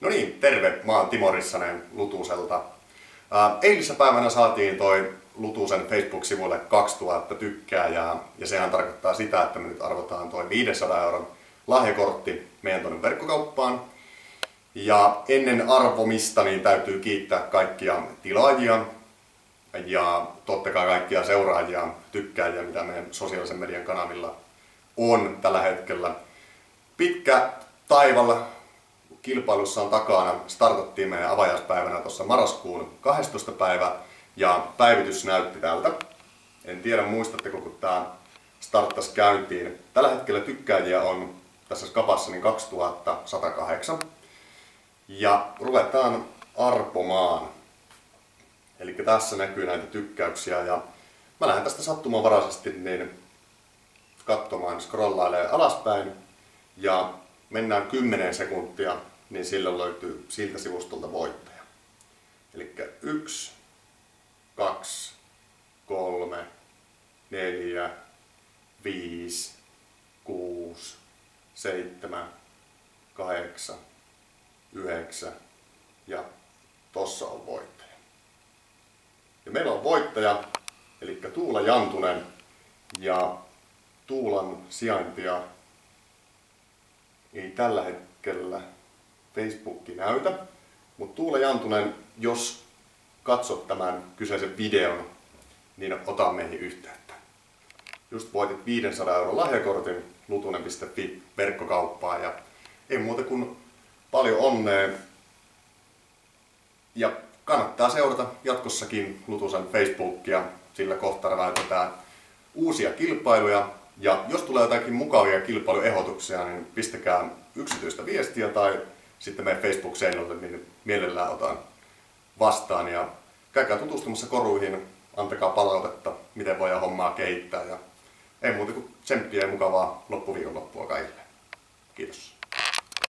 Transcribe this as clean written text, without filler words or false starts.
No niin, terve! Mä oon Timo Rissanen Lutuselta. Eilisessä päivänä saatiin toi Lutusen Facebook-sivuille 2000 tykkääjää ja sehän tarkoittaa sitä, että me nyt arvotaan toi 500 euron lahjakortti meidän tuonne verkkokauppaan. Ja ennen arvomista niin täytyy kiittää kaikkia tilaajia ja totta kai kaikkia seuraajia, tykkääjiä, mitä meidän sosiaalisen median kanavilla on tällä hetkellä. Pitkä taival kilpailussa on takana. Startattiin meidän avajaispäivänä tuossa marraskuun 12. päivä ja päivitys näytti tältä. En tiedä muistatteko, kun tää starttasi käyntiin. Tällä hetkellä tykkääjiä on tässä skapassa niin 2108. Ja ruvetaan arpomaan. Eli tässä näkyy näitä tykkäyksiä ja mä lähden tästä sattumanvaraisesti niin katsomaan, scrollailee alaspäin ja mennään 10 sekuntia, niin silloin löytyy siltä sivustolta voittaja. Eli 1, 2, 3, 4, 5, 6, 7, 8, 9 ja tossa on voittaja. Ja meillä on voittaja, eli Tuula Jantunen, ja Tuulan sijaintia ei tällä hetkellä Facebook näytä, mutta Tuula Jantunen, jos katsot tämän kyseisen videon, niin ota meihin yhteyttä. Just voitit 500 euron lahjakortin lutunen.fi verkkokauppaan ja ei muuta kuin paljon onnea ja kannattaa seurata jatkossakin Lutusen Facebookia, sillä kohtaa väitetään uusia kilpailuja. Ja jos tulee jotakin mukavia kilpailuehdotuksia, niin pistäkää yksityistä viestiä tai sitten meidän Facebook-seinälle, niin mielellään otan vastaan. Ja käykää tutustumassa koruihin, antakaa palautetta, miten voidaan hommaa kehittää. Ja ei muuta kuin tsemppiä ja mukavaa loppuviikonloppua kaikille. Kiitos.